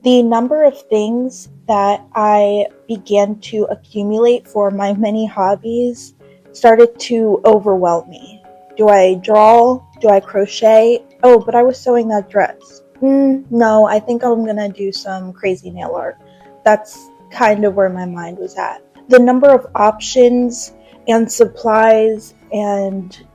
The number of things that I began to accumulate for my many hobbies started to overwhelm me. Do I draw? Do I crochet? Oh, but I was sewing that dress. No, I think I'm gonna do some crazy nail art. That's kind of where my mind was at. The number of options and supplies and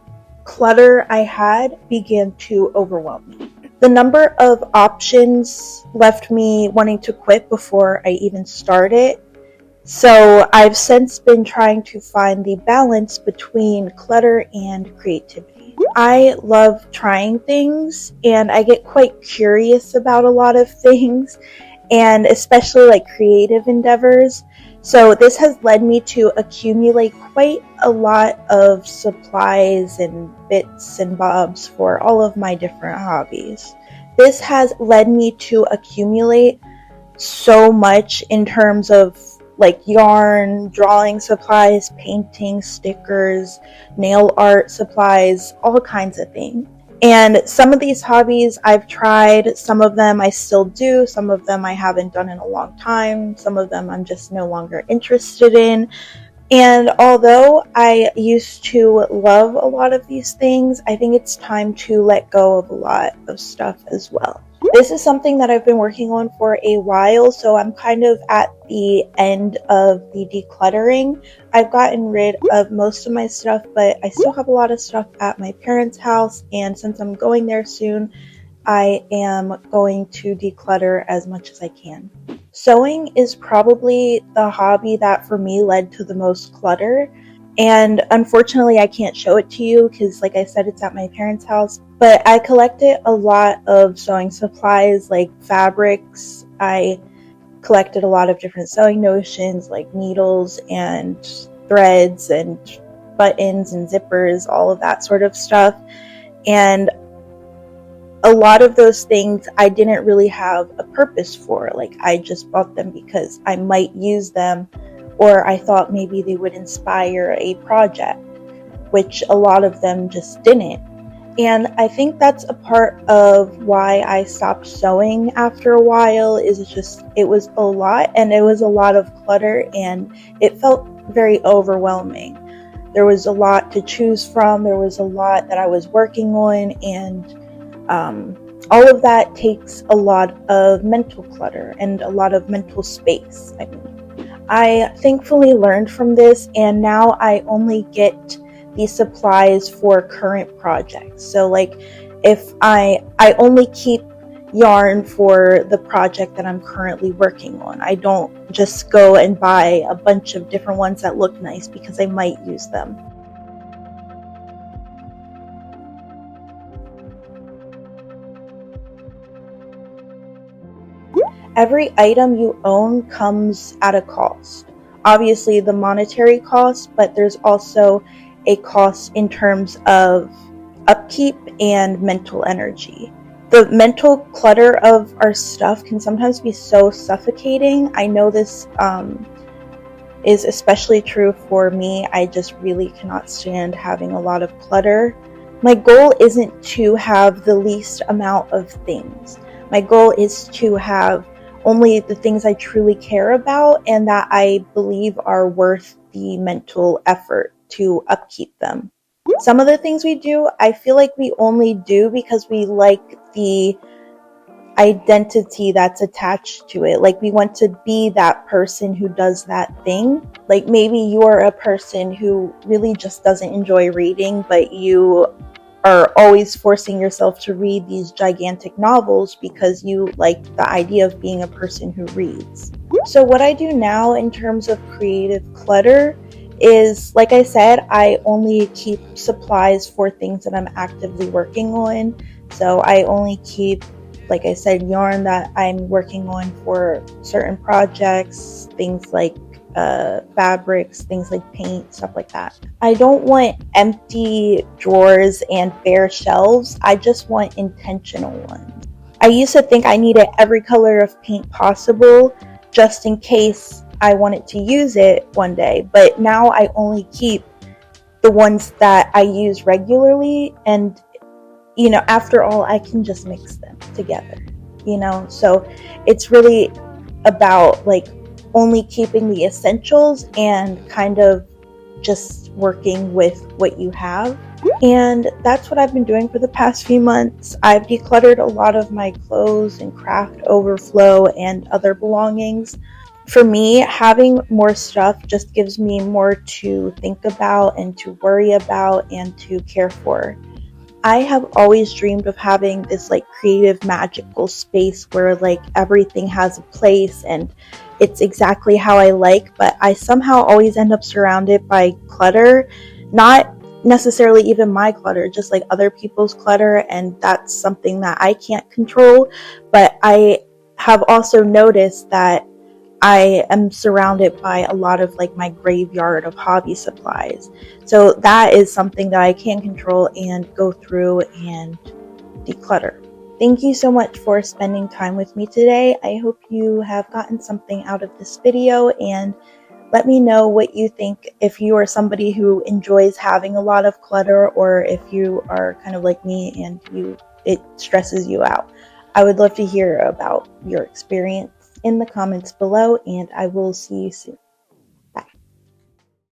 clutter I had began to overwhelm me. The number of options left me wanting to quit before I even started. So I've since been trying to find the balance between clutter and creativity. I love trying things and I get quite curious about a lot of things, and especially like creative endeavors. So this has led me to accumulate quite a lot of supplies and bits and bobs for all of my different hobbies. This has led me to accumulate so much in terms of like yarn, drawing supplies, painting, stickers, nail art supplies, all kinds of things. And some of these hobbies I've tried, some of them I still do, some of them I haven't done in a long time, some of them I'm just no longer interested in. And although I used to love a lot of these things, I think it's time to let go of a lot of stuff as well. This is something that I've been working on for a while, so I'm kind of at the end of the decluttering. I've gotten rid of most of my stuff, but I still have a lot of stuff at my parents' house, and since I'm going there soon, I am going to declutter as much as I can. Sewing is probably the hobby that for me led to the most clutter. And unfortunately, I can't show it to you because, like I said, it's at my parents' house. But I collected a lot of sewing supplies like fabrics. I collected a lot of different sewing notions like needles and threads and buttons and zippers, all of that sort of stuff. And a lot of those things I didn't really have a purpose for. Like, I just bought them because I might use them, or I thought maybe they would inspire a project, which a lot of them just didn't. And I think that's a part of why I stopped sewing after a while, is just it was a lot, and it was a lot of clutter, and it felt very overwhelming. There was a lot to choose from, there was a lot that I was working on, and all of that takes a lot of mental clutter and a lot of mental space. I thankfully learned from this, and now I only get these supplies for current projects. So like if I only keep yarn for the project that I'm currently working on. I don't just go and buy a bunch of different ones that look nice because I might use them. Every item you own comes at a cost. Obviously the monetary cost, but there's also a cost in terms of upkeep and mental energy. The mental clutter of our stuff can sometimes be so suffocating. I know this is especially true for me. I just really cannot stand having a lot of clutter. My goal isn't to have the least amount of things. My goal is to have only the things I truly care about and that I believe are worth the mental effort to upkeep them. Some of the things we do, I feel like we only do because we like the identity that's attached to it. Like, we want to be that person who does that thing. Like, maybe you're a person who really just doesn't enjoy reading, but you are always forcing yourself to read these gigantic novels because you like the idea of being a person who reads. So what I do now in terms of creative clutter is, like I said, I only keep supplies for things that I'm actively working on. So I only keep, like I said, yarn that I'm working on for certain projects, things like fabrics, things like paint, stuff like that. I don't want empty drawers and bare shelves. I just want intentional ones. I used to think I needed every color of paint possible just in case I wanted to use it one day, but now I only keep the ones that I use regularly, and after all, I can just mix them together. So it's really about like only keeping the essentials and kind of just working with what you have. And that's what I've been doing for the past few months. I've decluttered a lot of my clothes and craft overflow and other belongings. For me, having more stuff just gives me more to think about and to worry about and to care for. I have always dreamed of having this like creative magical space where like everything has a place and it's exactly how I like, but I somehow always end up surrounded by clutter, not necessarily even my clutter, just like other people's clutter, and that's something that I can't control. But I have also noticed that I am surrounded by a lot of like my graveyard of hobby supplies. So that is something that I can control and go through and declutter. Thank you so much for spending time with me today. I hope you have gotten something out of this video, and let me know what you think if you are somebody who enjoys having a lot of clutter, or if you are kind of like me and it stresses you out. I would love to hear about your experience in the comments below, and I will see you soon.